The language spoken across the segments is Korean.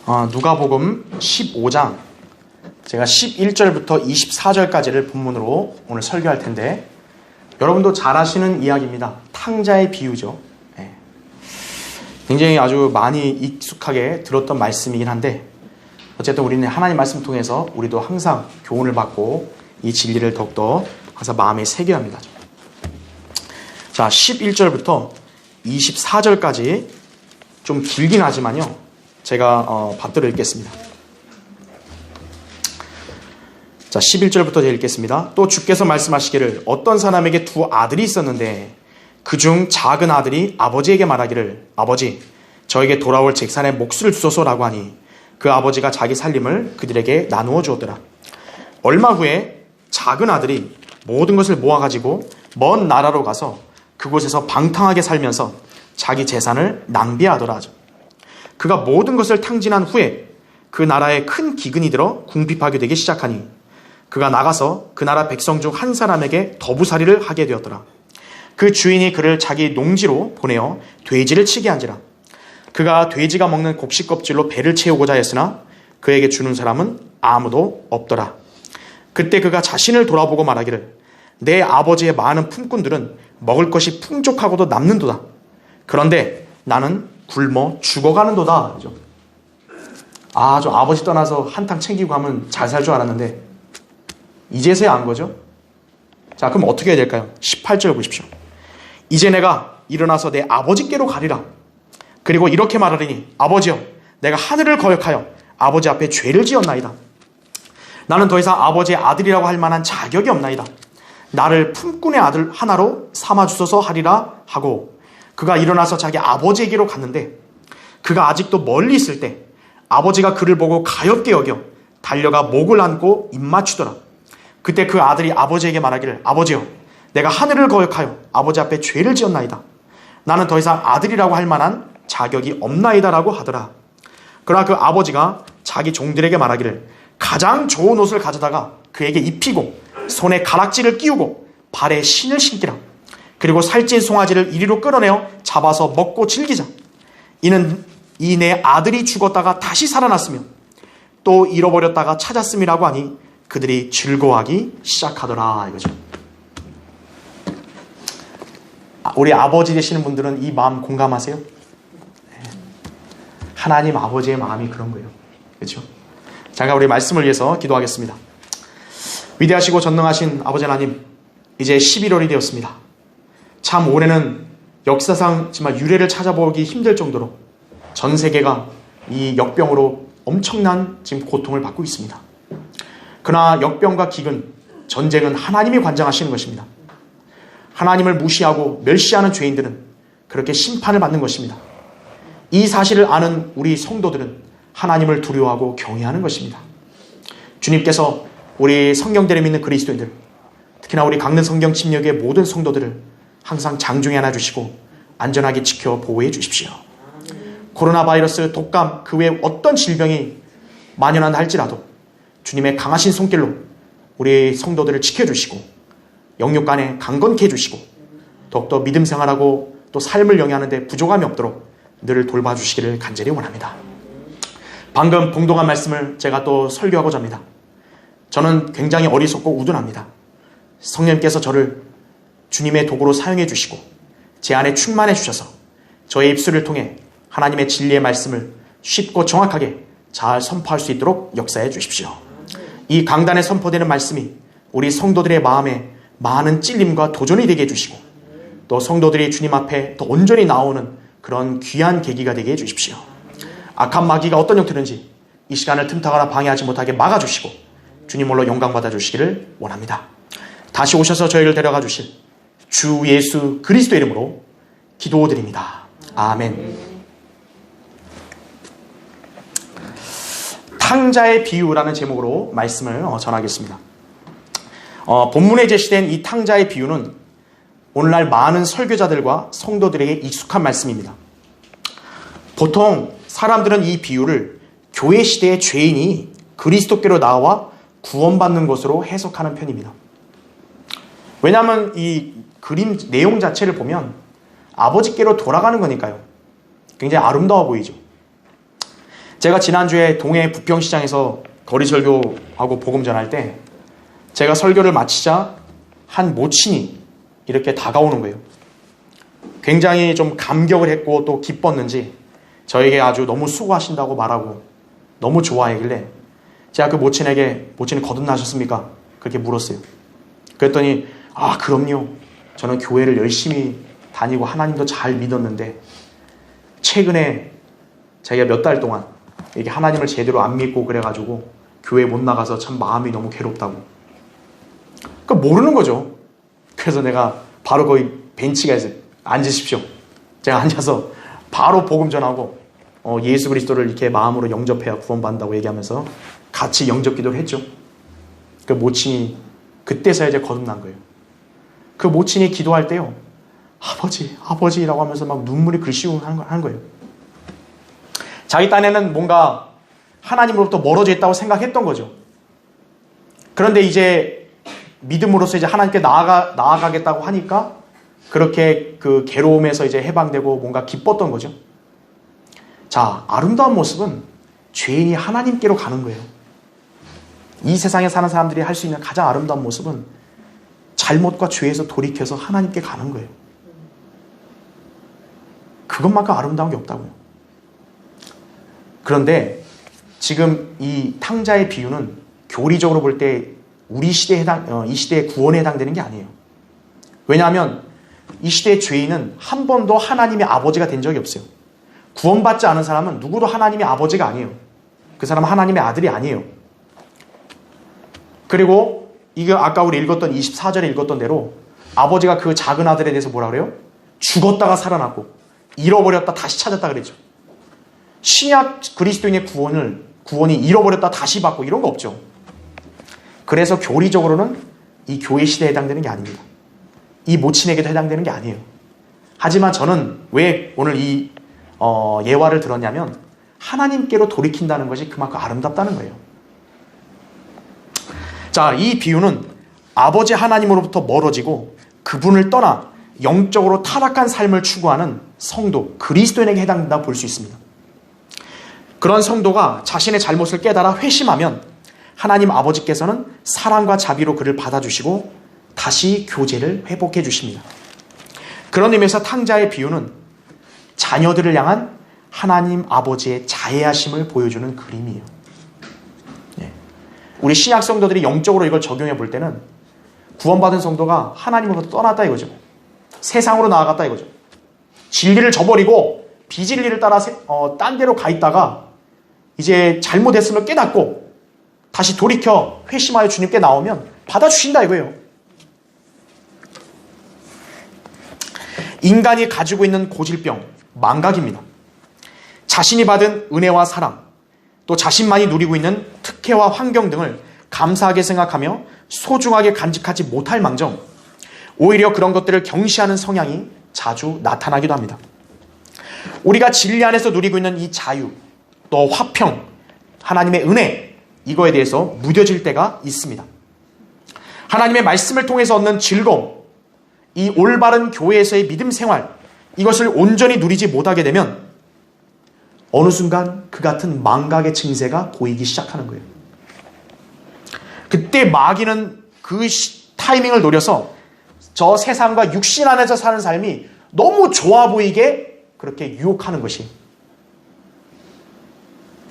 누가복음 15장 제가 11절부터 24절까지를 본문으로 오늘 설교할 텐데, 여러분도 잘 아시는 이야기입니다. 탕자의 비유죠. 굉장히 아주 많이 익숙하게 들었던 말씀이긴 한데, 어쨌든 우리는 하나님 말씀 통해서 우리도 항상 교훈을 받고 이 진리를 더욱더 항상 마음에 새겨야 합니다. 자, 11절부터 24절까지 좀 길긴 하지만요, 제가 받들어 읽겠습니다. 자, 11절부터 제가 읽겠습니다. 또 주께서 말씀하시기를, 어떤 사람에게 두 아들이 있었는데 그중 작은 아들이 아버지에게 말하기를, 아버지, 저에게 돌아올 잭산에 몫을 주소서라고 하니 그 아버지가 자기 살림을 그들에게 나누어 주었더라. 얼마 후에 작은 아들이 모든 것을 모아가지고 먼 나라로 가서 그곳에서 방탕하게 살면서 자기 재산을 낭비하더라. 그가 모든 것을 탕진한 후에 그 나라에 큰 기근이 들어 궁핍하게 되기 시작하니 그가 나가서 그 나라 백성 중 한 사람에게 더부살이를 하게 되었더라. 그 주인이 그를 자기 농지로 보내어 돼지를 치게 한지라. 그가 돼지가 먹는 곡식 껍질로 배를 채우고자 했으나 그에게 주는 사람은 아무도 없더라. 그때 그가 자신을 돌아보고 말하기를, 내 아버지의 많은 품꾼들은 먹을 것이 풍족하고도 남는도다. 그런데 나는 굶어 죽어가는도다. 저 아버지 떠나서 한탕 챙기고 하면 잘 살 줄 알았는데 이제서야 안 거죠. 자, 그럼 어떻게 해야 될까요? 18절 보십시오. 이제 내가 일어나서 내 아버지께로 가리라. 그리고 이렇게 말하리니, 아버지여, 내가 하늘을 거역하여 아버지 앞에 죄를 지었나이다. 나는 더 이상 아버지의 아들이라고 할 만한 자격이 없나이다. 나를 품꾼의 아들 하나로 삼아주소서 하리라 하고, 그가 일어나서 자기 아버지에게로 갔는데 그가 아직도 멀리 있을 때 아버지가 그를 보고 가엾게 여겨 달려가 목을 안고 입맞추더라. 그때 그 아들이 아버지에게 말하기를, 아버지여, 내가 하늘을 거역하여 아버지 앞에 죄를 지었나이다. 나는 더 이상 아들이라고 할 만한 자격이 없나이다라고 하더라. 그러나 그 아버지가 자기 종들에게 말하기를, 가장 좋은 옷을 가져다가 그에게 입히고 손에 가락지를 끼우고 발에 신을 신기라. 그리고 살찐 송아지를 이리로 끌어내어 잡아서 먹고 즐기자. 이는 이 내 아들이 죽었다가 다시 살아났으며 또 잃어버렸다가 찾았음이라고 하니 그들이 즐거워하기 시작하더라. 이거죠. 우리 아버지 되시는 분들은 이 마음 공감하세요? 하나님 아버지의 마음이 그런 거예요. 그렇죠? 제가 우리 말씀을 위해서 기도하겠습니다. 위대하시고 전능하신 아버지 하나님, 이제 11월이 되었습니다. 참 올해는 역사상 정말 유례를 찾아보기 힘들 정도로 전 세계가 이 역병으로 엄청난 지금 고통을 받고 있습니다. 그러나 역병과 기근, 전쟁은 하나님이 관장하시는 것입니다. 하나님을 무시하고 멸시하는 죄인들은 그렇게 심판을 받는 것입니다. 이 사실을 아는 우리 성도들은 하나님을 두려워하고 경외하는 것입니다. 주님께서 우리 성경대를 믿는 그리스도인들, 특히나 우리 강릉 성경 침략의 모든 성도들을 항상 장중에 안아주시고 안전하게 지켜 보호해 주십시오. 코로나 바이러스, 독감, 그 외에 어떤 질병이 만연한다 할지라도 주님의 강하신 손길로 우리 성도들을 지켜주시고 영육간에 강건케 해주시고 더욱더 믿음 생활하고 또 삶을 영위하는 데 부족함이 없도록 늘 돌봐주시기를 간절히 원합니다. 방금 봉독한 말씀을 제가 또 설교하고자 합니다. 저는 굉장히 어리석고 우둔합니다. 성령님께서 저를 주님의 도구로 사용해 주시고 제 안에 충만해 주셔서 저의 입술을 통해 하나님의 진리의 말씀을 쉽고 정확하게 잘 선포할 수 있도록 역사해 주십시오. 이 강단에 선포되는 말씀이 우리 성도들의 마음에 많은 찔림과 도전이 되게 해주시고 또 성도들이 주님 앞에 더 온전히 나오는 그런 귀한 계기가 되게 해주십시오. 악한 마귀가 어떤 형태든지 이 시간을 틈타거나 방해하지 못하게 막아주시고 주님 홀로 영광 받아주시기를 원합니다. 다시 오셔서 저희를 데려가 주실 주 예수 그리스도 이름으로 기도드립니다. 아멘. 탕자의 비유라는 제목으로 말씀을 전하겠습니다. 본문에 제시된 이 탕자의 비유는 오늘날 많은 설교자들과 성도들에게 익숙한 말씀입니다. 보통 사람들은 이 비유를 교회 시대의 죄인이 그리스도께로 나와 구원받는 것으로 해석하는 편입니다. 왜냐하면 이 그림 내용 자체를 보면 아버지께로 돌아가는 거니까요. 굉장히 아름다워 보이죠. 제가 지난주에 동해 부평시장에서 거리 설교하고 복음 전할 때 제가 설교를 마치자 한 모친이 이렇게 다가오는 거예요. 굉장히 좀 감격을 했고 또 기뻤는지 저에게 아주 너무 수고하신다고 말하고 너무 좋아하길래 제가 그 모친에게 모친이 거듭나셨습니까? 그렇게 물었어요. 그랬더니 아 그럼요. 저는 교회를 열심히 다니고 하나님도 잘 믿었는데 최근에 자기가 몇 달 동안 이게 하나님을 제대로 안 믿고 그래가지고 교회 못 나가서 참 마음이 너무 괴롭다고. 그러니까 모르는 거죠. 그래서 내가 바로 거기 벤치가 있어요. 앉으십시오. 제가 앉아서 바로 복음 전하고 예수 그리스도를 이렇게 마음으로 영접해야 구원받는다고 얘기하면서 같이 영접 기도를 했죠. 그 모친이 그때서야 이제 거듭난 거예요. 그 모친이 기도할 때요. 아버지라고 하면서 막 눈물이 글씨고 하는 거예요. 자기 딴에는 뭔가 하나님으로부터 멀어져 있다고 생각했던 거죠. 그런데 이제 믿음으로써 이제 하나님께 나아가겠다고 하니까 그렇게 그 괴로움에서 이제 해방되고 뭔가 기뻤던 거죠. 자, 아름다운 모습은 죄인이 하나님께로 가는 거예요. 이 세상에 사는 사람들이 할 수 있는 가장 아름다운 모습은 잘못과 죄에서 돌이켜서 하나님께 가는 거예요. 그것만큼 아름다운 게 없다고요. 그런데 지금 이 탕자의 비유는 교리적으로 볼 때 우리 시대에 이 시대의 구원에 해당되는 게 아니에요. 왜냐하면 이 시대의 죄인은 한 번도 하나님의 아버지가 된 적이 없어요. 구원받지 않은 사람은 누구도 하나님의 아버지가 아니에요. 그 사람은 하나님의 아들이 아니에요. 그리고 이거 아까 우리 읽었던 24절에 읽었던 대로 아버지가 그 작은 아들에 대해서 뭐라 그래요? 죽었다가 살아났고 잃어버렸다 다시 찾았다 그랬죠. 신약 그리스도인의 구원이 잃어버렸다 다시 받고 이런 거 없죠. 그래서 교리적으로는 이 교회 시대에 해당되는 게 아닙니다. 이 모친에게도 해당되는 게 아니에요. 하지만 저는 왜 오늘 이 예화를 들었냐면 하나님께로 돌이킨다는 것이 그만큼 아름답다는 거예요. 자, 이 비유는 아버지 하나님으로부터 멀어지고 그분을 떠나 영적으로 타락한 삶을 추구하는 성도, 그리스도인에게 해당된다고 볼 수 있습니다. 그런 성도가 자신의 잘못을 깨달아 회심하면 하나님 아버지께서는 사랑과 자비로 그를 받아주시고 다시 교제를 회복해 주십니다. 그런 의미에서 탕자의 비유는 자녀들을 향한 하나님 아버지의 자애하심을 보여주는 그림이에요. 우리 신약 성도들이 영적으로 이걸 적용해 볼 때는 구원받은 성도가 하나님으로부터 떠났다 이거죠. 세상으로 나아갔다 이거죠. 진리를 저버리고 비진리를 따라 딴 데로 가 있다가 이제 잘못했음을 깨닫고 다시 돌이켜 회심하여 주님께 나오면 받아주신다 이거예요. 인간이 가지고 있는 고질병, 망각입니다. 자신이 받은 은혜와 사랑, 또 자신만이 누리고 있는 특혜와 환경 등을 감사하게 생각하며 소중하게 간직하지 못할 망정, 오히려 그런 것들을 경시하는 성향이 자주 나타나기도 합니다. 우리가 진리 안에서 누리고 있는 이 자유, 또 화평, 하나님의 은혜, 이거에 대해서 무뎌질 때가 있습니다. 하나님의 말씀을 통해서 얻는 즐거움, 이 올바른 교회에서의 믿음 생활, 이것을 온전히 누리지 못하게 되면 어느 순간 그 같은 망각의 증세가 보이기 시작하는 거예요. 그때 마귀는 그 타이밍을 노려서 저 세상과 육신 안에서 사는 삶이 너무 좋아 보이게 그렇게 유혹하는 것이,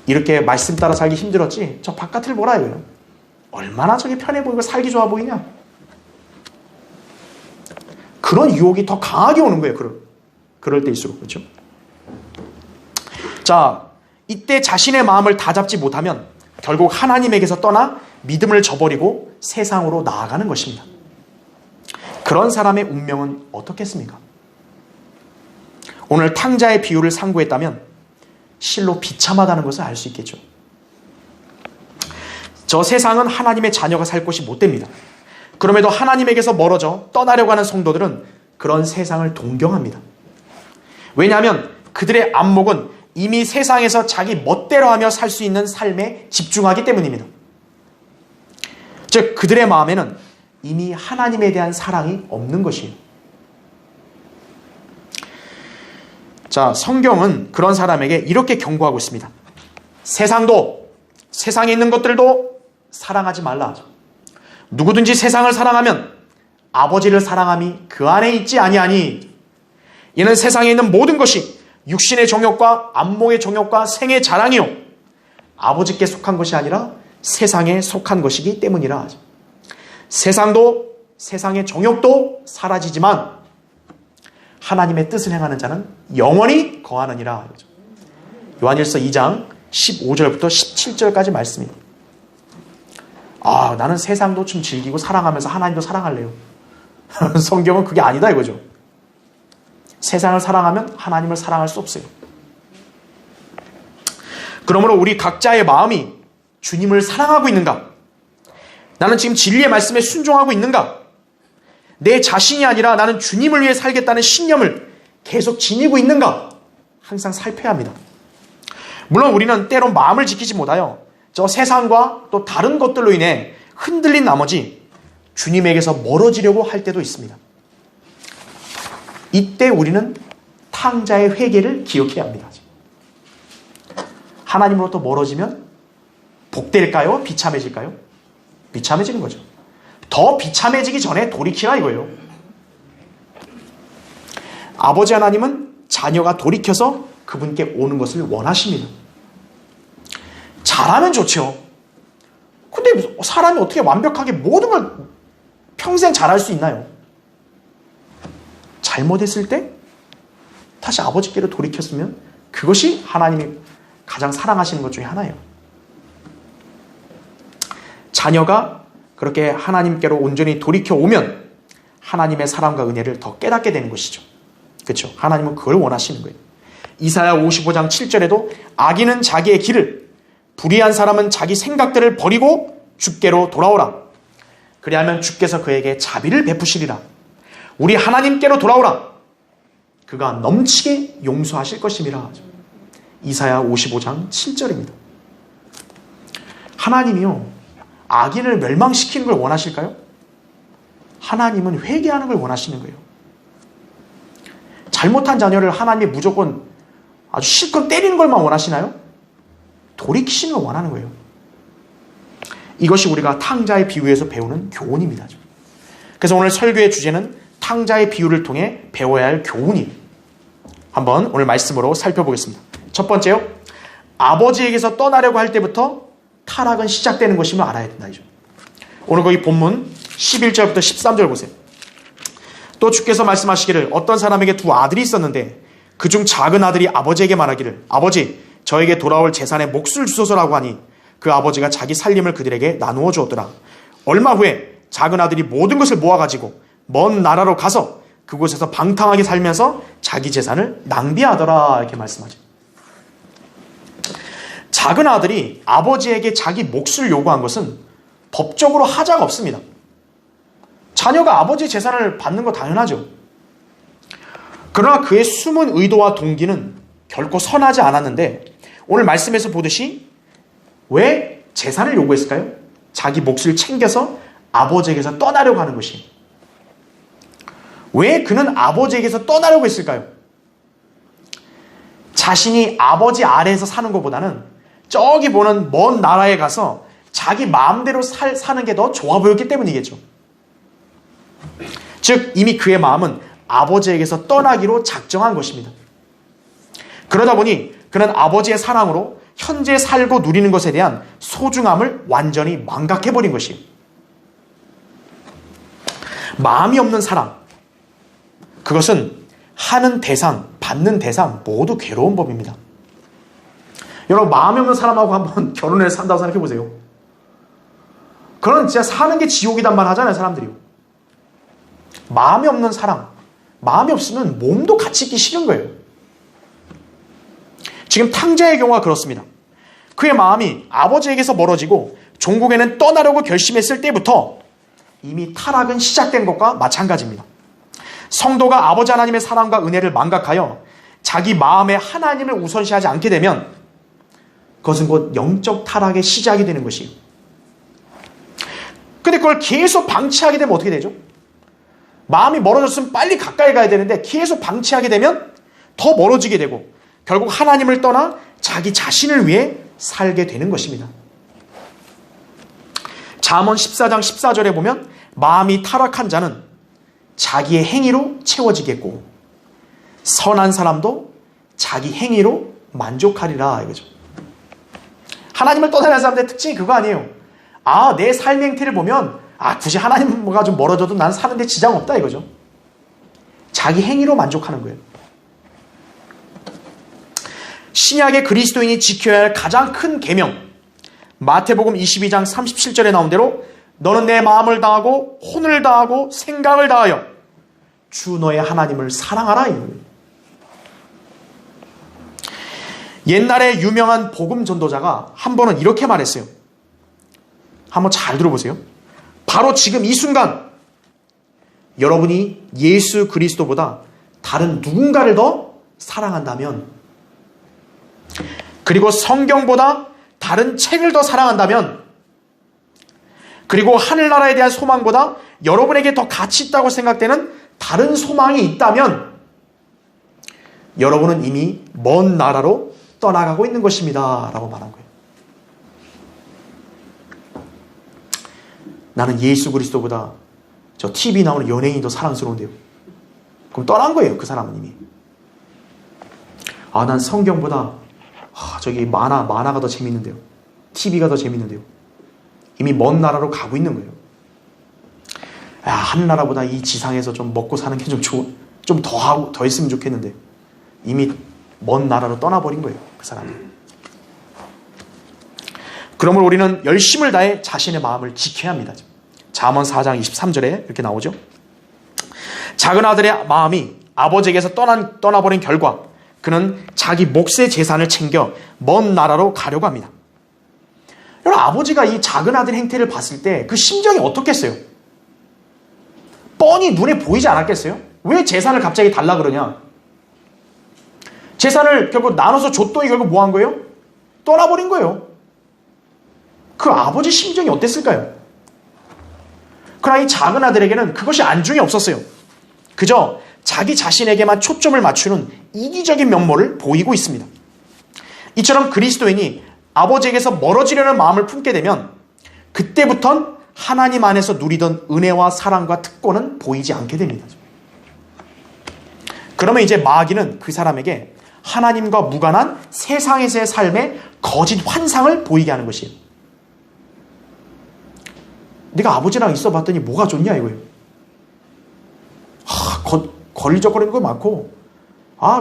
이렇게 말씀 따라 살기 힘들었지 저 바깥을 보라 이거예요. 얼마나 저게 편해 보이고 살기 좋아 보이냐. 그런 유혹이 더 강하게 오는 거예요. 그럴 때일수록. 그렇죠? 자, 이때 자신의 마음을 다잡지 못하면 결국 하나님에게서 떠나 믿음을 저버리고 세상으로 나아가는 것입니다. 그런 사람의 운명은 어떻겠습니까? 오늘 탕자의 비유를 상고했다면 실로 비참하다는 것을 알 수 있겠죠. 저 세상은 하나님의 자녀가 살 곳이 못 됩니다. 그럼에도 하나님에게서 멀어져 떠나려고 하는 성도들은 그런 세상을 동경합니다. 왜냐하면 그들의 안목은 이미 세상에서 자기 멋대로 하며 살 수 있는 삶에 집중하기 때문입니다. 즉 그들의 마음에는 이미 하나님에 대한 사랑이 없는 것이에요. 자, 성경은 그런 사람에게 이렇게 경고하고 있습니다. 세상도, 세상에 있는 것들도 사랑하지 말라 하죠. 누구든지 세상을 사랑하면 아버지를 사랑함이 그 안에 있지 아니하니. 이는 세상에 있는 모든 것이 육신의 정욕과 안목의 정욕과 생의 자랑이요 아버지께 속한 것이 아니라 세상에 속한 것이기 때문이라 하죠. 세상도 세상의 정욕도 사라지지만 하나님의 뜻을 행하는 자는 영원히 거하느니라. 요한일서 2장 15절부터 17절까지 말씀입니다. 나는 세상도 좀 즐기고 사랑하면서 하나님도 사랑할래요. 성경은 그게 아니다 이거죠. 세상을 사랑하면 하나님을 사랑할 수 없어요. 그러므로 우리 각자의 마음이 주님을 사랑하고 있는가? 나는 지금 진리의 말씀에 순종하고 있는가? 내 자신이 아니라 나는 주님을 위해 살겠다는 신념을 계속 지니고 있는가? 항상 살펴야 합니다. 물론 우리는 때론 마음을 지키지 못하여 저 세상과 또 다른 것들로 인해 흔들린 나머지 주님에게서 멀어지려고 할 때도 있습니다. 이때 우리는 탕자의 회개를 기억해야 합니다. 하나님으로부터 멀어지면 복될까요? 비참해질까요? 비참해지는 거죠. 더 비참해지기 전에 돌이키라 이거예요. 아버지 하나님은 자녀가 돌이켜서 그분께 오는 것을 원하십니다. 잘하면 좋죠. 근데 사람이 어떻게 완벽하게 모든 걸 평생 잘할 수 있나요? 잘못했을 때 다시 아버지께로 돌이켰으면 그것이 하나님이 가장 사랑하시는 것 중에 하나예요. 자녀가 그렇게 하나님께로 온전히 돌이켜 오면 하나님의 사랑과 은혜를 더 깨닫게 되는 것이죠. 그렇죠? 하나님은 그걸 원하시는 거예요. 이사야 55장 7절에도 악인은 자기의 길을, 불의한 사람은 자기 생각들을 버리고 주께로 돌아오라. 그리하면 주께서 그에게 자비를 베푸시리라. 우리 하나님께로 돌아오라. 그가 넘치게 용서하실 것임이라. 이사야 55장 7절입니다. 하나님이요, 악인을 멸망시키는 걸 원하실까요? 하나님은 회개하는 걸 원하시는 거예요. 잘못한 자녀를 하나님이 무조건 아주 실컷 때리는 것만 원하시나요? 돌이키시는 걸 원하는 거예요. 이것이 우리가 탕자의 비유에서 배우는 교훈입니다. 그래서 오늘 설교의 주제는 탕자의 비유를 통해 배워야 할 교훈이 한번 오늘 말씀으로 살펴보겠습니다. 첫 번째요. 아버지에게서 떠나려고 할 때부터 타락은 시작되는 것임을 알아야 된다. 오늘 거기 본문 11절부터 13절 보세요. 또 주께서 말씀하시기를 어떤 사람에게 두 아들이 있었는데 그중 작은 아들이 아버지에게 말하기를 아버지 저에게 돌아올 재산에 몫을 주소서라고 하니 그 아버지가 자기 살림을 그들에게 나누어 주었더라. 얼마 후에 작은 아들이 모든 것을 모아가지고 먼 나라로 가서 그곳에서 방탕하게 살면서 자기 재산을 낭비하더라. 이렇게 말씀하죠. 작은 아들이 아버지에게 자기 몫을 요구한 것은 법적으로 하자가 없습니다. 자녀가 아버지의 재산을 받는 거 당연하죠. 그러나 그의 숨은 의도와 동기는 결코 선하지 않았는데 오늘 말씀에서 보듯이 왜 재산을 요구했을까요? 자기 몫을 챙겨서 아버지에게서 떠나려고 하는 것이. 왜 그는 아버지에게서 떠나려고 했을까요? 자신이 아버지 아래에서 사는 것보다는 저기 보는 먼 나라에 가서 자기 마음대로 사는 게 더 좋아 보였기 때문이겠죠. 즉 이미 그의 마음은 아버지에게서 떠나기로 작정한 것입니다. 그러다 보니 그는 아버지의 사랑으로 현재 살고 누리는 것에 대한 소중함을 완전히 망각해버린 것이에요. 마음이 없는 사랑, 그것은 하는 대상, 받는 대상 모두 괴로운 법입니다. 여러분 마음이 없는 사람하고 한번 결혼해서 산다고 생각해보세요. 그런 진짜 사는 게 지옥이단 말 하잖아요, 사람들이요. 마음이 없는 사랑, 마음이 없으면 몸도 같이 있기 싫은 거예요. 지금 탕자의 경우가 그렇습니다. 그의 마음이 아버지에게서 멀어지고 종국에는 떠나려고 결심했을 때부터 이미 타락은 시작된 것과 마찬가지입니다. 성도가 아버지 하나님의 사랑과 은혜를 망각하여 자기 마음에 하나님을 우선시하지 않게 되면 그것은 곧 영적 타락의 시작이 되는 것이에요. 근데 그걸 계속 방치하게 되면 어떻게 되죠? 마음이 멀어졌으면 빨리 가까이 가야 되는데 계속 방치하게 되면 더 멀어지게 되고 결국 하나님을 떠나 자기 자신을 위해 살게 되는 것입니다. 잠언 14장 14절에 보면 마음이 타락한 자는 자기의 행위로 채워지겠고 선한 사람도 자기 행위로 만족하리라 이거죠. 하나님을 떠나는 사람들의 특징이 그거 아니에요. 내 삶의 행태를 보면 굳이 하나님과 좀 멀어져도 난 사는데 지장 없다 이거죠. 자기 행위로 만족하는 거예요. 신약의 그리스도인이 지켜야 할 가장 큰 계명, 마태복음 22장 37절에 나온 대로 너는 내 마음을 다하고 혼을 다하고 생각을 다하여 주 너의 하나님을 사랑하라 이거예요. 옛날에 유명한 복음 전도자가 한 번은 이렇게 말했어요. 한번 잘 들어보세요. 바로 지금 이 순간 여러분이 예수 그리스도보다 다른 누군가를 더 사랑한다면, 그리고 성경보다 다른 책을 더 사랑한다면, 그리고 하늘나라에 대한 소망보다 여러분에게 더 가치 있다고 생각되는 다른 소망이 있다면 여러분은 이미 먼 나라로 떠나가고 있는 것입니다 라고 말한 거예요. 나는 예수 그리스도보다 저 TV 나오는 연예인이 더 사랑스러운데요. 그럼 떠난 거예요. 그 사람은 이미. 난 성경보다 저기 만화가 더 재밌는데요. TV가 더 재밌는데요. 이미 먼 나라로 가고 있는 거예요. 하늘나라보다 이 지상에서 좀 먹고 사는 게 좀 더 했으면 좋겠는데 이미 먼 나라로 떠나버린 거예요. 그 사람이. 그러므로 우리는 열심을 다해 자신의 마음을 지켜야 합니다. 잠언 4장 23절에 이렇게 나오죠. 작은 아들의 마음이 아버지에게서 떠나버린 결과 그는 자기 몫의 재산을 챙겨 먼 나라로 가려고 합니다. 여러분, 아버지가 이 작은 아들 행태를 봤을 때 그 심정이 어떻겠어요? 뻔히 눈에 보이지 않았겠어요? 왜 재산을 갑자기 달라 그러냐? 재산을 결국 나눠서 줬더니 결국 뭐 한 거예요? 떠나버린 거예요. 그 아버지 심정이 어땠을까요? 그러나 이 작은 아들에게는 그것이 안중에 없었어요. 그저 자기 자신에게만 초점을 맞추는 이기적인 면모를 보이고 있습니다. 이처럼 그리스도인이 아버지에게서 멀어지려는 마음을 품게 되면 그때부턴 하나님 안에서 누리던 은혜와 사랑과 특권은 보이지 않게 됩니다. 그러면 이제 마귀는 그 사람에게 하나님과 무관한 세상에서의 삶의 거짓 환상을 보이게 하는 것이에요. 네가 아버지랑 있어 봤더니 뭐가 좋냐 이거예요. 걸리적거리는 거 많고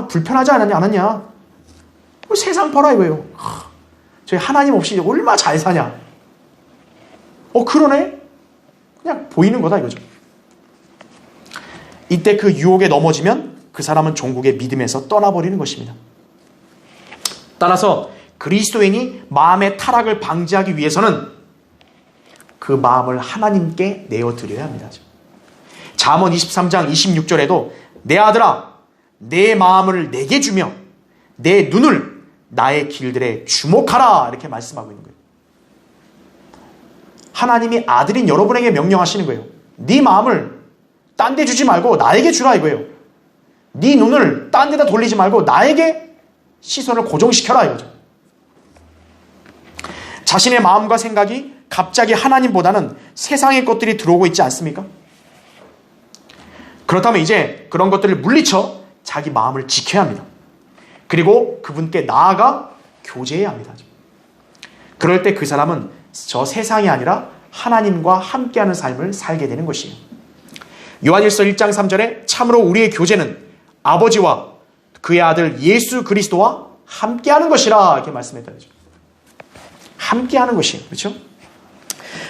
불편하지 않았냐. 세상 봐라 이거예요. 저희 하나님 없이 얼마나 잘 사냐. 그러네. 그냥 보이는 거다 이거죠. 이때 그 유혹에 넘어지면 그 사람은 종국의 믿음에서 떠나버리는 것입니다. 따라서 그리스도인이 마음의 타락을 방지하기 위해서는 그 마음을 하나님께 내어드려야 합니다. 잠언 23장 26절에도 내 아들아 내 마음을 내게 주며 내 눈을 나의 길들에 주목하라 이렇게 말씀하고 있는 거예요. 하나님이 아들인 여러분에게 명령하시는 거예요. 네 마음을 딴 데 주지 말고 나에게 주라 이거예요. 네 눈을 딴 데다 돌리지 말고 나에게 시선을 고정시켜라 이거죠. 자신의 마음과 생각이 갑자기 하나님보다는 세상의 것들이 들어오고 있지 않습니까? 그렇다면 이제 그런 것들을 물리쳐 자기 마음을 지켜야 합니다. 그리고 그분께 나아가 교제해야 합니다. 그럴 때 그 사람은 저 세상이 아니라 하나님과 함께하는 삶을 살게 되는 것이에요. 요한일서 1장 3절에 참으로 우리의 교제는 아버지와 그의 아들 예수 그리스도와 함께하는 것이라 이렇게 말씀했다. 함께하는 것이에요. 그렇죠?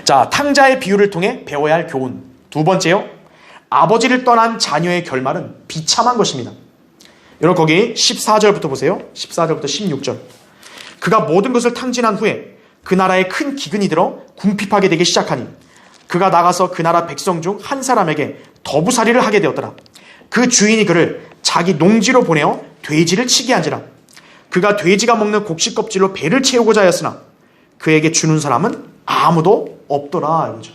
자, 탕자의 비유를 통해 배워야 할 교훈. 두 번째요. 아버지를 떠난 자녀의 결말은 비참한 것입니다. 여러분 거기 14절부터 보세요. 14절부터 16절. 그가 모든 것을 탕진한 후에 그 나라에 큰 기근이 들어 궁핍하게 되기 시작하니 그가 나가서 그 나라 백성 중 한 사람에게 더부살이를 하게 되었더라. 그 주인이 그를 자기 농지로 보내어 돼지를 치게 한지라. 그가 돼지가 먹는 곡식 껍질로 배를 채우고자 하였으나 그에게 주는 사람은 아무도 없더라. 이거죠.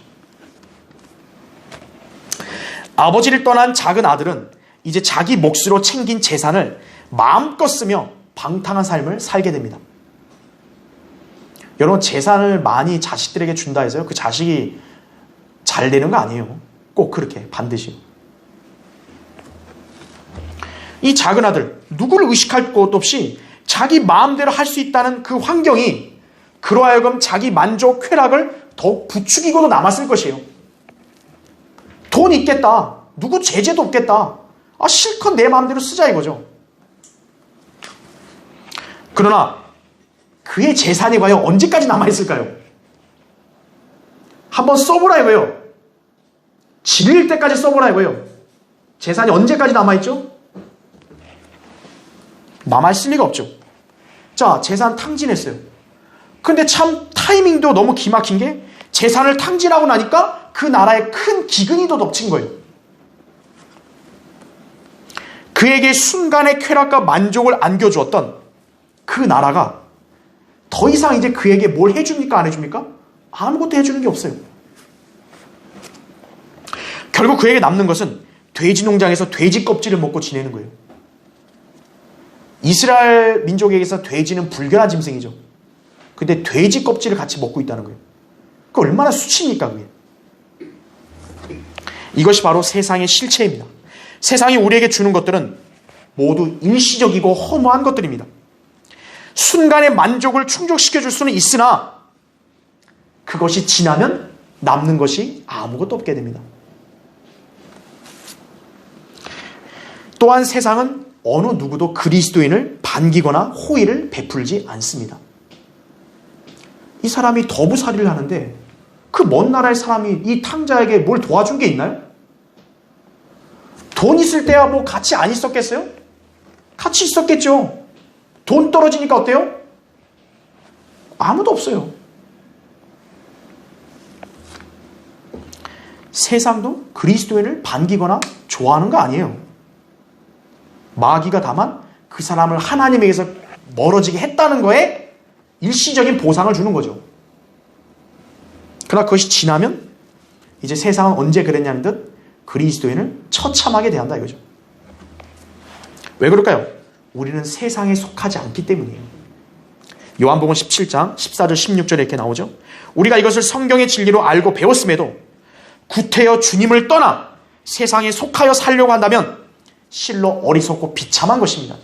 아버지를 떠난 작은 아들은 이제 자기 몫으로 챙긴 재산을 마음껏 쓰며 방탕한 삶을 살게 됩니다. 여러분, 재산을 많이 자식들에게 준다 해서요, 그 자식이 잘 되는 거 아니에요. 꼭 그렇게 반드시. 이 작은 아들, 누구를 의식할 것 없이 자기 마음대로 할 수 있다는 그 환경이 그로 하여금 자기 만족, 쾌락을 더욱 부추기고도 남았을 것이에요. 돈 있겠다. 누구 제재도 없겠다. 실컷 내 마음대로 쓰자 이거죠. 그러나 그의 재산이 과연 언제까지 남아있을까요? 한번 써보라 이거예요. 질릴 때까지 써보라 이거예요. 재산이 언제까지 남아있죠? 남아있을 리가 없죠. 자, 재산 탕진했어요. 근데 참 타이밍도 너무 기막힌 게 재산을 탕진하고 나니까 그 나라에 큰 기근이 더 덮친 거예요. 그에게 순간의 쾌락과 만족을 안겨주었던 그 나라가 더 이상 이제 그에게 뭘 해줍니까? 안 해줍니까? 아무것도 해주는 게 없어요. 결국 그에게 남는 것은 돼지 농장에서 돼지 껍질을 먹고 지내는 거예요. 이스라엘 민족에게서 돼지는 불결한 짐승이죠. 근데 돼지 껍질을 같이 먹고 있다는 거예요. 그 얼마나 수치입니까, 그게? 이것이 바로 세상의 실체입니다. 세상이 우리에게 주는 것들은 모두 일시적이고 허무한 것들입니다. 순간의 만족을 충족시켜줄 수는 있으나 그것이 지나면 남는 것이 아무것도 없게 됩니다. 또한 세상은 어느 누구도 그리스도인을 반기거나 호의를 베풀지 않습니다. 이 사람이 더부살이를 하는데 그 먼 나라의 사람이 이 탕자에게 뭘 도와준 게 있나요? 돈 있을 때야 뭐 같이 안 있었겠어요? 같이 있었겠죠. 돈 떨어지니까 어때요? 아무도 없어요. 세상도 그리스도인을 반기거나 좋아하는 거 아니에요. 마귀가 다만 그 사람을 하나님에게서 멀어지게 했다는 거에 일시적인 보상을 주는 거죠. 그러나 그것이 지나면 이제 세상은 언제 그랬냐는 듯 그리스도인을 처참하게 대한다 이거죠. 왜 그럴까요? 우리는 세상에 속하지 않기 때문이에요. 요한복음 17장 14절 16절에 이렇게 나오죠. 우리가 이것을 성경의 진리로 알고 배웠음에도 구태여 주님을 떠나 세상에 속하여 살려고 한다면 실로 어리석고 비참한 것입니다.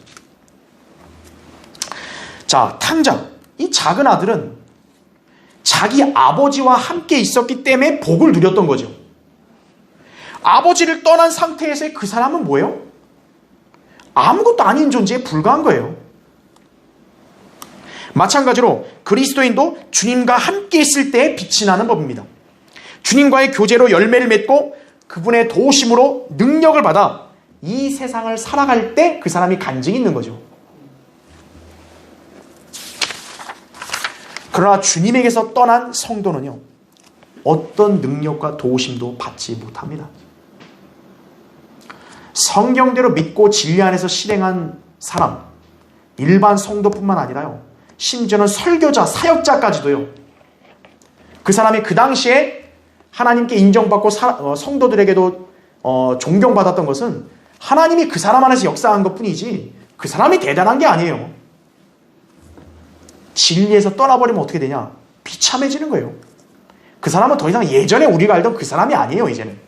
자, 탕자, 이 작은 아들은 자기 아버지와 함께 있었기 때문에 복을 누렸던 거죠. 아버지를 떠난 상태에서의 그 사람은 뭐예요? 아무것도 아닌 존재에 불과한 거예요. 마찬가지로 그리스도인도 주님과 함께 있을 때에 빛이 나는 법입니다. 주님과의 교제로 열매를 맺고 그분의 도우심으로 능력을 받아 이 세상을 살아갈 때 그 사람이 간증이 있는 거죠. 그러나 주님에게서 떠난 성도는요, 어떤 능력과 도우심도 받지 못합니다. 성경대로 믿고 진리 안에서 실행한 사람, 일반 성도뿐만 아니라요, 심지어는 설교자, 사역자까지도요, 그 사람이 그 당시에 하나님께 인정받고 성도들에게도 존경받았던 것은 하나님이 그 사람 안에서 역사한 것뿐이지 그 사람이 대단한 게 아니에요. 진리에서 떠나버리면 어떻게 되냐? 비참해지는 거예요. 그 사람은 더 이상 예전에 우리가 알던 그 사람이 아니에요, 이제는.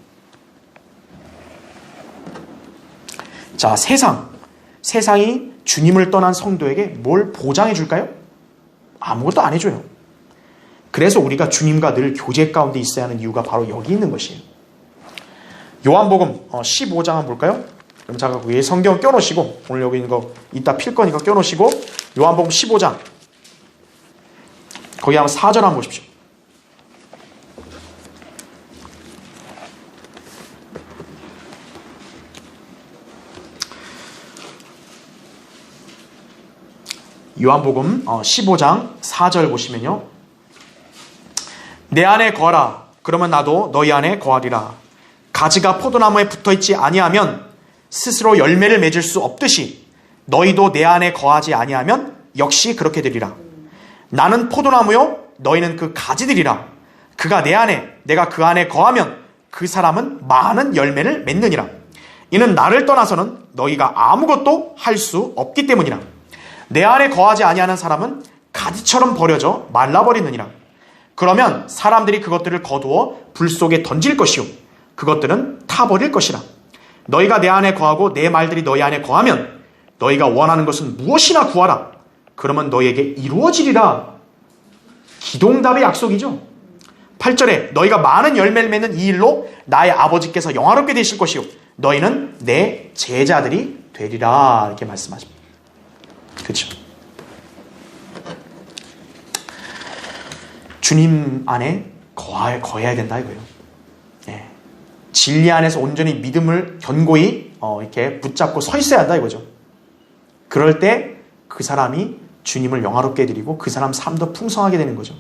자, 세상이 주님을 떠난 성도에게 뭘 보장해 줄까요? 아무것도 안 해줘요. 그래서 우리가 주님과 늘 교제 가운데 있어야 하는 이유가 바로 여기 있는 것이에요. 요한복음 15장 한번 볼까요? 그럼 잠깐 위에 성경 껴놓으시고, 오늘 여기 있는 거 이따 필 거니까 껴놓으시고, 요한복음 15장 거기 한번 4절 한번 보십시오. 요한복음 15장 4절 보시면요, 내 안에 거하라. 그러면 나도 너희 안에 거하리라. 가지가 포도나무에 붙어있지 아니하면 스스로 열매를 맺을 수 없듯이 너희도 내 안에 거하지 아니하면 역시 그렇게 되리라. 나는 포도나무요, 너희는 그 가지들이라. 그가 내 안에, 내가 그 안에 거하면 그 사람은 많은 열매를 맺느니라. 이는 나를 떠나서는 너희가 아무것도 할 수 없기 때문이라. 내 안에 거하지 아니하는 사람은 가지처럼 버려져 말라버리느니라. 그러면 사람들이 그것들을 거두어 불 속에 던질 것이요 그것들은 타버릴 것이라. 너희가 내 안에 거하고 내 말들이 너희 안에 거하면 너희가 원하는 것은 무엇이나 구하라. 그러면 너희에게 이루어지리라. 기동답의 약속이죠. 8절에 너희가 많은 열매를 맺는 이 일로 나의 아버지께서 영화롭게 되실 것이요 너희는 내 제자들이 되리라. 이렇게 말씀하십니다. 그렇죠. 주님 안에 거해야 된다 이거예요. 예. 진리 안에서 온전히 믿음을 견고히 이렇게 붙잡고 서 있어야 한다 이거죠. 그럴 때 그 사람이 주님을 영화롭게 해드리고 그 사람 삶도 풍성하게 되는 거죠.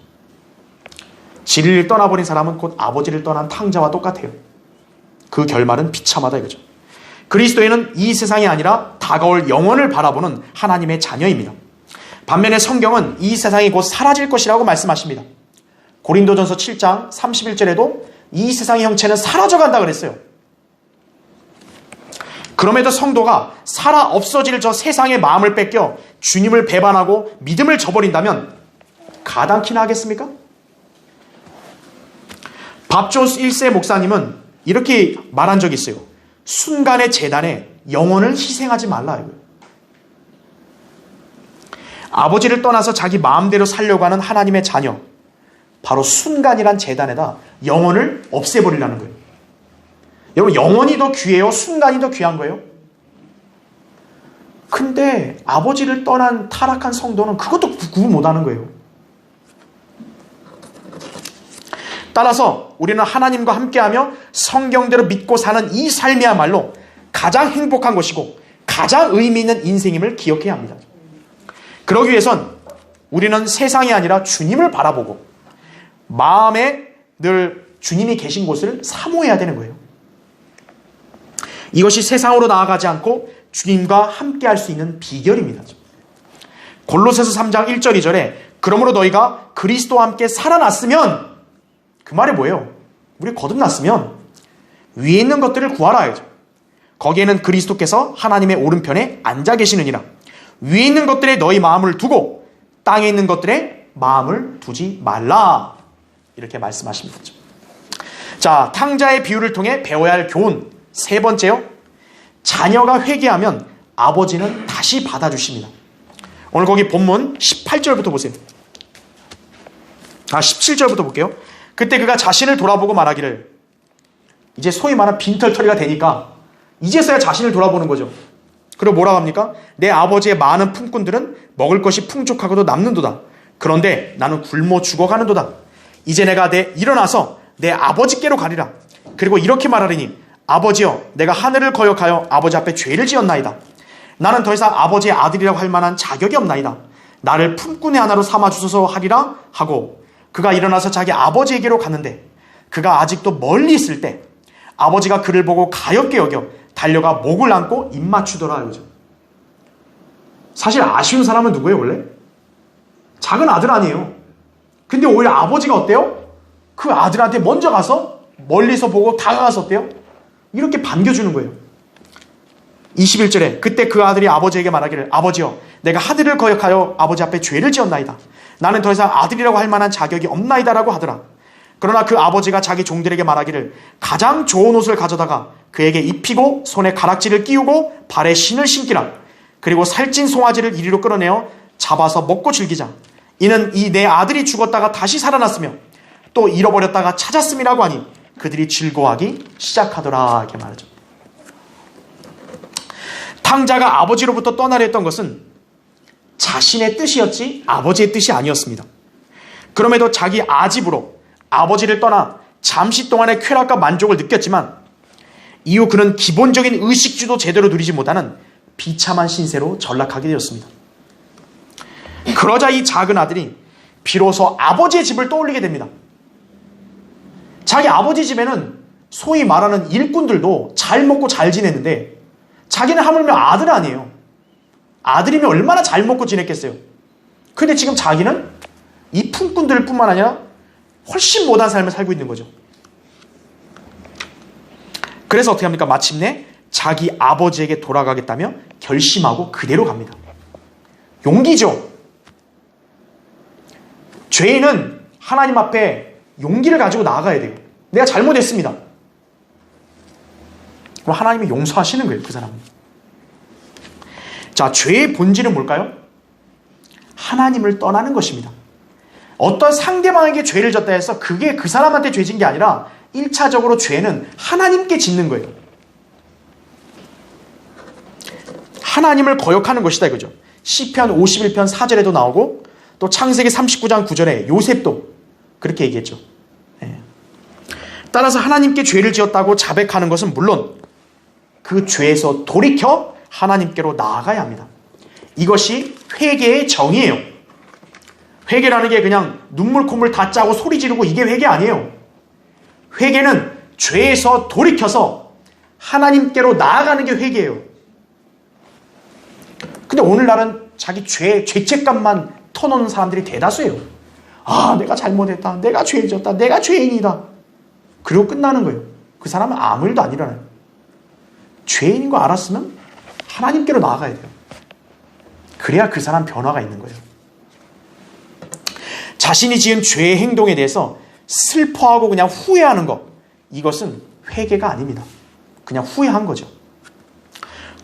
진리를 떠나버린 사람은 곧 아버지를 떠난 탕자와 똑같아요. 그 결말은 비참하다 이거죠. 그리스도인은 이 세상이 아니라 다가올 영원을 바라보는 하나님의 자녀입니다. 반면에 성경은 이 세상이 곧 사라질 것이라고 말씀하십니다. 고린도전서 7장 31절에도 이 세상의 형체는 사라져간다 그랬어요. 그럼에도 성도가 살아 없어질 저 세상의 마음을 뺏겨 주님을 배반하고 믿음을 저버린다면 가당키나 하겠습니까? 밥조스 1세 목사님은 이렇게 말한 적이 있어요. 순간의 재단에 영혼을 희생하지 말라 이거예요. 아버지를 떠나서 자기 마음대로 살려고 하는 하나님의 자녀, 바로 순간이란 재단에다 영혼을 없애버리려는 거예요. 여러분, 영혼이 더 귀해요? 순간이 더 귀한 거예요? 근데 아버지를 떠난 타락한 성도는 그것도 구분 못하는 거예요. 따라서 우리는 하나님과 함께하며 성경대로 믿고 사는 이 삶이야말로 가장 행복한 것이고 가장 의미 있는 인생임을 기억해야 합니다. 그러기 위해선 우리는 세상이 아니라 주님을 바라보고 마음에 늘 주님이 계신 곳을 사모해야 되는 거예요. 이것이 세상으로 나아가지 않고 주님과 함께할 수 있는 비결입니다. 골로새서 3장 1절 2절에 그러므로 너희가 그리스도와 함께 살아났으면, 그 말이 뭐예요? 우리 거듭났으면 위에 있는 것들을 구하라. 거기에는 그리스도께서 하나님의 오른편에 앉아 계시느니라. 위에 있는 것들에 너희 마음을 두고 땅에 있는 것들에 마음을 두지 말라. 이렇게 말씀하십니다. 자, 탕자의 비유를 통해 배워야 할 교훈 세 번째요. 자녀가 회개하면 아버지는 다시 받아주십니다. 오늘 거기 본문 18절부터 보세요. 17절부터 볼게요. 그때 그가 자신을 돌아보고 말하기를, 이제 소위 말하는 빈털터리가 되니까 이제서야 자신을 돌아보는 거죠. 그리고 뭐라고 합니까? 내 아버지의 많은 품꾼들은 먹을 것이 풍족하고도 남는도다. 그런데 나는 굶어 죽어가는도다. 이제 내가 일어나서 내 아버지께로 가리라. 그리고 이렇게 말하리니, 아버지여, 내가 하늘을 거역하여 아버지 앞에 죄를 지었나이다. 나는 더 이상 아버지의 아들이라고 할 만한 자격이 없나이다. 나를 품꾼의 하나로 삼아주소서 하리라 하고, 그가 일어나서 자기 아버지에게로 갔는데 그가 아직도 멀리 있을 때 아버지가 그를 보고 가엾게 여겨 달려가 목을 안고 입 맞추더라. 이거죠. 사실 아쉬운 사람은 누구예요 원래? 작은 아들 아니에요. 근데 오히려 아버지가 어때요? 그 아들한테 먼저 가서 멀리서 보고 다가가서 어때요? 이렇게 반겨주는 거예요. 21절에 그때 그 아들이 아버지에게 말하기를, 아버지여, 내가 하늘을 거역하여 아버지 앞에 죄를 지었나이다. 나는 더 이상 아들이라고 할 만한 자격이 없나이다라고 하더라. 그러나 그 아버지가 자기 종들에게 말하기를, 가장 좋은 옷을 가져다가 그에게 입히고 손에 가락지를 끼우고 발에 신을 신기라. 그리고 살찐 송아지를 이리로 끌어내어 잡아서 먹고 즐기자. 이는 이 내 아들이 죽었다가 다시 살아났으며 또 잃어버렸다가 찾았음이라고 하니 그들이 즐거워하기 시작하더라. 이렇게 말하죠. 탕자가 아버지로부터 떠나려 했던 것은 자신의 뜻이었지 아버지의 뜻이 아니었습니다. 그럼에도 자기 아집으로 아버지를 떠나 잠시 동안의 쾌락과 만족을 느꼈지만 이후 그는 기본적인 의식주도 제대로 누리지 못하는 비참한 신세로 전락하게 되었습니다. 그러자 이 작은 아들이 비로소 아버지의 집을 떠올리게 됩니다. 자기 아버지 집에는 소위 말하는 일꾼들도 잘 먹고 잘 지냈는데 자기는 하물며 아들 아니에요. 아들이면 얼마나 잘 먹고 지냈겠어요. 근데 지금 자기는 이 품꾼들 뿐만 아니라 훨씬 못한 삶을 살고 있는 거죠. 그래서 어떻게 합니까? 마침내 자기 아버지에게 돌아가겠다며 결심하고 그대로 갑니다. 용기죠. 죄인은 하나님 앞에 용기를 가지고 나아가야 돼요. 내가 잘못했습니다. 그럼 하나님이 용서하시는 거예요, 그 사람은. 자, 죄의 본질은 뭘까요? 하나님을 떠나는 것입니다. 어떤 상대방에게 죄를 졌다 해서 그게 그 사람한테 죄진 게 아니라 1차적으로 죄는 하나님께 짓는 거예요. 하나님을 거역하는 것이다 이거죠. 시편 51편 4절에도 나오고 또 창세기 39장 9절에 요셉도 그렇게 얘기했죠. 따라서 하나님께 죄를 지었다고 자백하는 것은 물론 그 죄에서 돌이켜 하나님께로 나아가야 합니다. 이것이 회개의 정의예요. 회개라는 게 그냥 눈물 콧물 다 짜고 소리 지르고 이게 회개 아니에요. 회개는 죄에서 돌이켜서 하나님께로 나아가는 게 회개예요. 근데 오늘날은 자기 죄책감만 터놓는 사람들이 대다수예요. 아, 내가 잘못했다. 내가 죄를 졌다. 내가 죄인이다. 그리고 끝나는 거예요. 그 사람은 아무 일도 안 일어나요. 죄인인 거 알았으면 하나님께로 나아가야 돼요. 그래야 그 사람 변화가 있는 거예요. 자신이 지은 죄의 행동에 대해서 슬퍼하고 그냥 후회하는 것, 이것은 회개가 아닙니다. 그냥 후회한 거죠.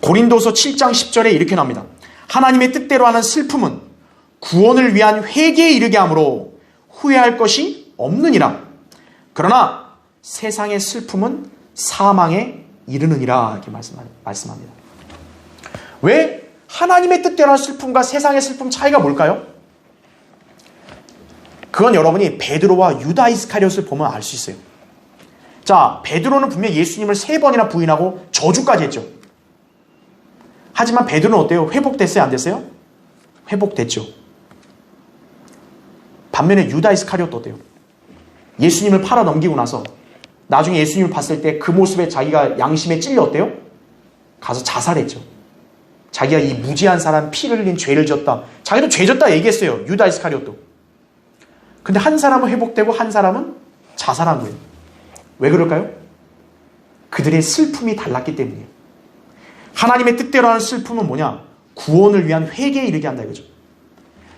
고린도서 7장 10절에 이렇게 나옵니다. 하나님의 뜻대로 하는 슬픔은 구원을 위한 회개에 이르게 하므로 후회할 것이 없느니라. 그러나 세상의 슬픔은 사망에 이르느니라. 이렇게 말씀합니다. 왜? 하나님의 뜻대로 하는 슬픔과 세상의 슬픔 차이가 뭘까요? 그건 여러분이 베드로와 유다 이스카리옷을 보면 알 수 있어요. 자, 베드로는 분명 예수님을 3번이나 부인하고 저주까지 했죠. 하지만 베드로는 어때요? 회복됐어요? 안 됐어요? 회복됐죠. 반면에 유다 이스카리옷도 어때요? 예수님을 팔아 넘기고 나서 나중에 예수님을 봤을 때 그 모습에 자기가 양심에 찔려 어때요? 가서 자살했죠. 자기가 이 무지한 사람 피를 흘린 죄를 졌다. 자기도 죄 졌다 얘기했어요. 유다 이스카리옷도. 근데 한 사람은 회복되고 한 사람은 자살한 거예요. 왜 그럴까요? 그들의 슬픔이 달랐기 때문이에요. 하나님의 뜻대로 하는 슬픔은 뭐냐? 구원을 위한 회개에 이르게 한다 이거죠.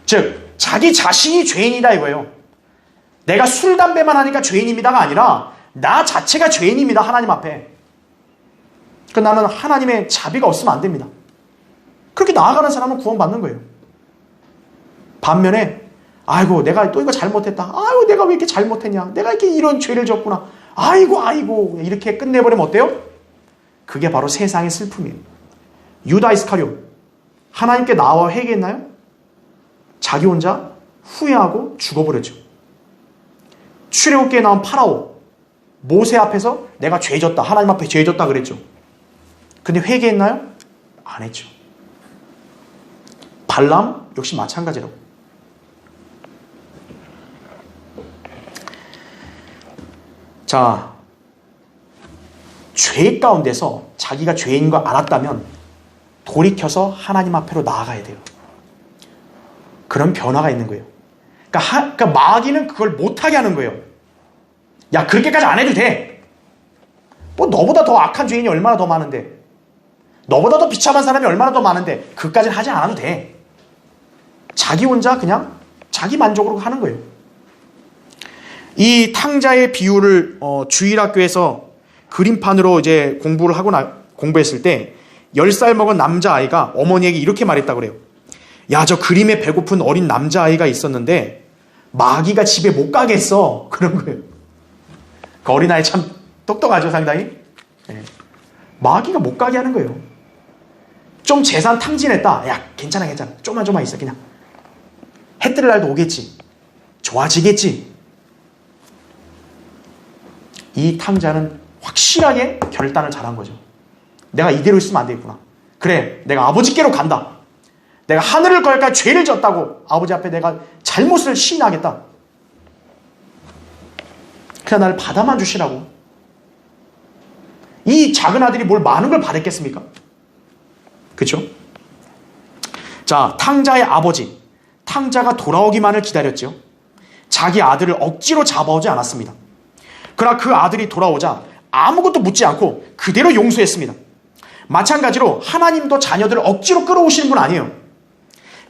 즉 자기 자신이 죄인이다 이거예요. 내가 술, 담배만 하니까 죄인입니다가 아니라 나 자체가 죄인입니다. 하나님 앞에. 그러니까 나는 하나님의 자비가 없으면 안 됩니다. 그렇게 나아가는 사람은 구원받는 거예요. 반면에 아이고 내가 또 이거 잘못했다. 아이고 내가 왜 이렇게 잘못했냐. 내가 이렇게 이런 죄를 졌구나. 아이고 이렇게 끝내버리면 어때요? 그게 바로 세상의 슬픔이에요. 유다 이스카리옷 하나님께 나와 회개했나요? 자기 혼자 후회하고 죽어버렸죠. 출애굽기에 나온 파라오 모세 앞에서 내가 죄졌다. 하나님 앞에 죄졌다 그랬죠. 근데 회개했나요? 안 했죠. 발람 역시 마찬가지라고. 자, 죄 가운데서 자기가 죄인 거 알았다면 돌이켜서 하나님 앞으로 나아가야 돼요. 그런 변화가 있는 거예요. 그러니까 마귀는 그걸 못하게 하는 거예요. 야, 그렇게까지 안 해도 돼. 뭐 너보다 더 악한 죄인이 얼마나 더 많은데, 너보다 더 비참한 사람이 얼마나 더 많은데 그것까지는 하지 않아도 돼. 자기 혼자 그냥 자기 만족으로 하는 거예요. 이 탕자의 비유를 주일학교에서 그림판으로 이제 공부했을 때 10살 먹은 남자아이가 어머니에게 이렇게 말했다고 그래요. 야, 저 그림에 배고픈 어린 남자아이가 있었는데 마귀가 집에 못 가게 했어. 그런 거예요. 그 어린아이 참 똑똑하죠, 상당히. 네. 마귀가 못 가게 하는 거예요. 좀 재산 탕진했다. 야, 괜찮아. 좀만 있어. 그냥 해 뜰 날도 오겠지. 좋아지겠지. 이 탕자는 확실하게 결단을 잘한 거죠. 내가 이대로 있으면 안 되겠구나. 그래, 내가 아버지께로 간다. 내가 하늘을 걸까 죄를 졌다고 아버지 앞에 내가 잘못을 시인하겠다. 그냥 나를 받아만 주시라고. 이 작은 아들이 뭘 많은 걸 바랬겠습니까? 그렇죠? 자, 탕자의 아버지. 탕자가 돌아오기만을 기다렸죠. 자기 아들을 억지로 잡아오지 않았습니다. 그러나 그 아들이 돌아오자 아무것도 묻지 않고 그대로 용서했습니다. 마찬가지로 하나님도 자녀들을 억지로 끌어오시는 분 아니에요.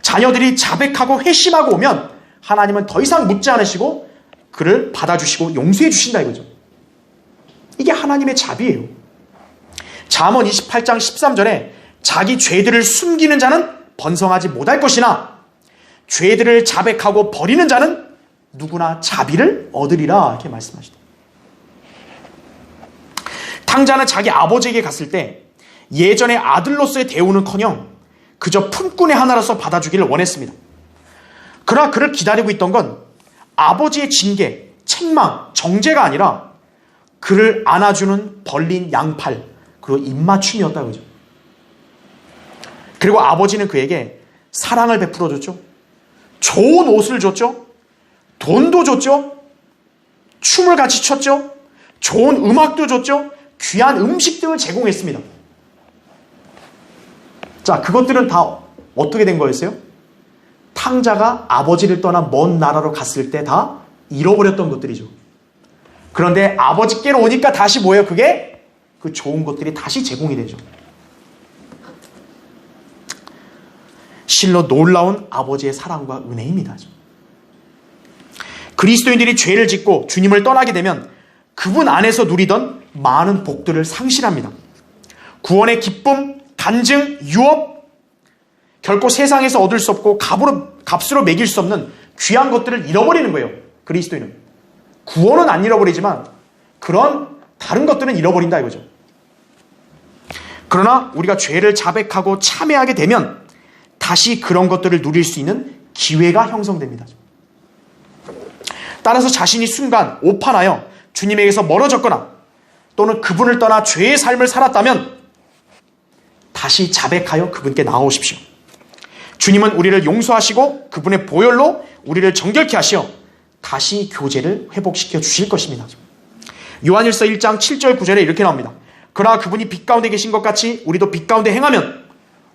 자녀들이 자백하고 회심하고 오면 하나님은 더 이상 묻지 않으시고 그를 받아주시고 용서해 주신다 이거죠. 이게 하나님의 자비예요. 잠언 28장 13절에 자기 죄들을 숨기는 자는 번성하지 못할 것이나 죄들을 자백하고 버리는 자는 누구나 자비를 얻으리라 이렇게 말씀하시다. 탕자는 자기 아버지에게 갔을 때 예전의 아들로서의 대우는커녕 그저 품꾼의 하나로서 받아주기를 원했습니다. 그러나 그를 기다리고 있던 건 아버지의 징계, 책망, 정죄가 아니라 그를 안아주는 벌린 양팔, 그리고 입맞춤이었다 그죠. 그리고 아버지는 그에게 사랑을 베풀어 줬죠. 좋은 옷을 줬죠. 돈도 줬죠. 춤을 같이 췄죠. 좋은 음악도 줬죠. 귀한 음식 등을 제공했습니다. 자, 그것들은 다 어떻게 된 거였어요? 탕자가 아버지를 떠나 먼 나라로 갔을 때 다 잃어버렸던 것들이죠. 그런데 아버지께로 오니까 다시 뭐예요? 그게 그 좋은 것들이 다시 제공이 되죠. 실로 놀라운 아버지의 사랑과 은혜입니다. 그리스도인들이 죄를 짓고 주님을 떠나게 되면 그분 안에서 누리던 많은 복들을 상실합니다. 구원의 기쁨, 간증, 유업, 결코 세상에서 얻을 수 없고 값으로 매길 수 없는 귀한 것들을 잃어버리는 거예요. 그리스도인은. 구원은 안 잃어버리지만 그런 다른 것들은 잃어버린다 이거죠. 그러나 우리가 죄를 자백하고 참회하게 되면 다시 그런 것들을 누릴 수 있는 기회가 형성됩니다. 따라서 자신이 순간 오판하여 주님에게서 멀어졌거나 또는 그분을 떠나 죄의 삶을 살았다면 다시 자백하여 그분께 나아오십시오. 주님은 우리를 용서하시고 그분의 보혈로 우리를 정결케 하시어 다시 교제를 회복시켜 주실 것입니다. 요한일서 1장 7절 9절에 이렇게 나옵니다. 그러나 그분이 빛 가운데 계신 것 같이 우리도 빛 가운데 행하면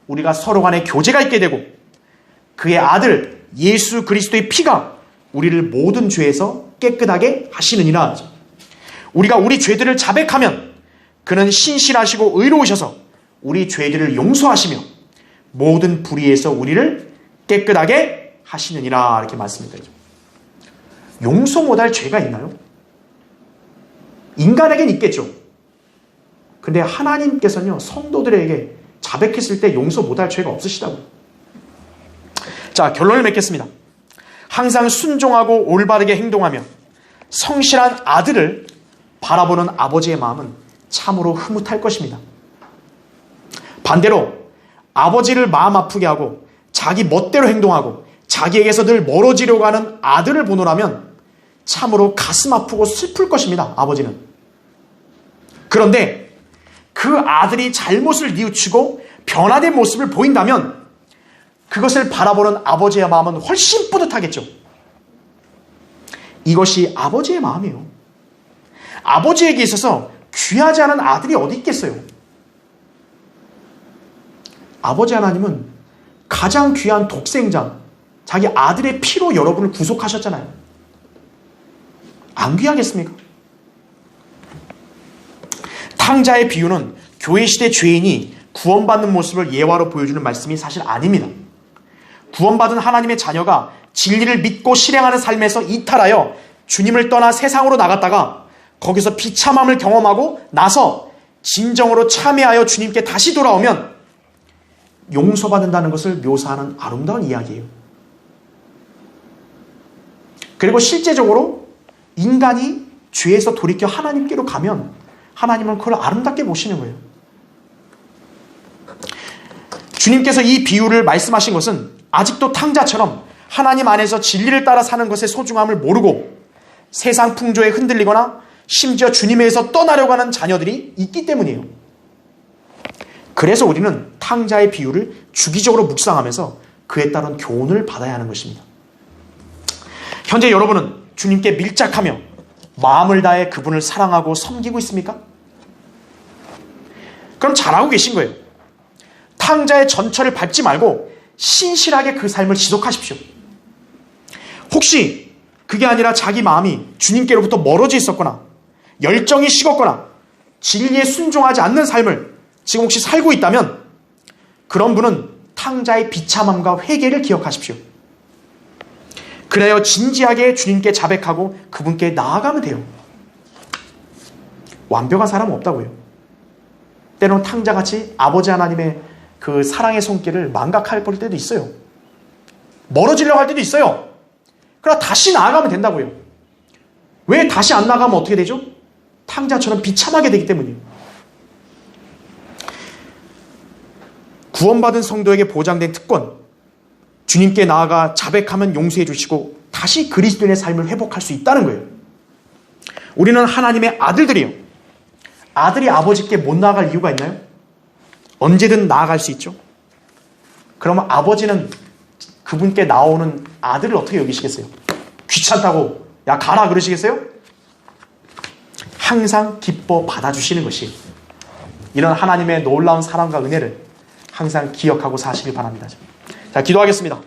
우리가 서로 간에 교제가 있게 되고 그의 아들 예수 그리스도의 피가 우리를 모든 죄에서 깨끗하게 하시느니라. 우리가 우리 죄들을 자백하면 그는 신실하시고 의로우셔서 우리 죄들을 용서하시며 모든 불의에서 우리를 깨끗하게 하시느니라 이렇게 말씀드리죠. 용서 못할 죄가 있나요? 인간에겐 있겠죠. 근데 하나님께서는요, 성도들에게 자백했을 때 용서 못할 죄가 없으시다고요. 자, 결론을 맺겠습니다. 항상 순종하고 올바르게 행동하며 성실한 아들을 바라보는 아버지의 마음은 참으로 흐뭇할 것입니다. 반대로 아버지를 마음 아프게 하고 자기 멋대로 행동하고 자기에게서 늘 멀어지려고 하는 아들을 보노라면 참으로 가슴 아프고 슬플 것입니다. 아버지는. 그런데 그 아들이 잘못을 뉘우치고 변화된 모습을 보인다면 그것을 바라보는 아버지의 마음은 훨씬 뿌듯하겠죠. 이것이 아버지의 마음이에요. 아버지에게 있어서 귀하지 않은 아들이 어디 있겠어요? 아버지 하나님은 가장 귀한 독생자, 자기 아들의 피로 여러분을 구속하셨잖아요. 안 귀하겠습니까? 탕자의 비유는 교회 시대 죄인이 구원받는 모습을 예화로 보여주는 말씀이 사실 아닙니다. 구원받은 하나님의 자녀가 진리를 믿고 실행하는 삶에서 이탈하여 주님을 떠나 세상으로 나갔다가 거기서 비참함을 경험하고 나서 진정으로 참회하여 주님께 다시 돌아오면 용서받는다는 것을 묘사하는 아름다운 이야기예요. 그리고 실제적으로 인간이 죄에서 돌이켜 하나님께로 가면 하나님은 그걸 아름답게 보시는 거예요. 주님께서 이 비유를 말씀하신 것은 아직도 탕자처럼 하나님 안에서 진리를 따라 사는 것의 소중함을 모르고 세상 풍조에 흔들리거나 심지어 주님에게서 떠나려고 하는 자녀들이 있기 때문이에요. 그래서 우리는 탕자의 비유를 주기적으로 묵상하면서 그에 따른 교훈을 받아야 하는 것입니다. 현재 여러분은 주님께 밀착하며 마음을 다해 그분을 사랑하고 섬기고 있습니까? 그럼 잘하고 계신 거예요. 탕자의 전철을 밟지 말고 신실하게 그 삶을 지속하십시오. 혹시 그게 아니라 자기 마음이 주님께로부터 멀어져 있었거나 열정이 식었거나 진리에 순종하지 않는 삶을 지금 혹시 살고 있다면 그런 분은 탕자의 비참함과 회개를 기억하십시오. 그래야 진지하게 주님께 자백하고 그분께 나아가면 돼요. 완벽한 사람은 없다고요. 때로는 탕자같이 아버지 하나님의 그 사랑의 손길을 망각할 때도 있어요. 멀어지려고 할 때도 있어요. 그러나 다시 나아가면 된다고요. 왜 다시 안 나가면 어떻게 되죠? 탕자처럼 비참하게 되기 때문이에요. 구원받은 성도에게 보장된 특권, 주님께 나아가 자백하면 용서해 주시고 다시 그리스도인의 삶을 회복할 수 있다는 거예요. 우리는 하나님의 아들들이에요. 아들이 아버지께 못 나아갈 이유가 있나요? 언제든 나아갈 수 있죠. 그러면 아버지는 그분께 나오는 아들을 어떻게 여기시겠어요? 귀찮다고 야 가라 그러시겠어요? 항상 기뻐 받아주시는 것이 이런 하나님의 놀라운 사랑과 은혜를 항상 기억하고 사시길 바랍니다. 자, 기도하겠습니다.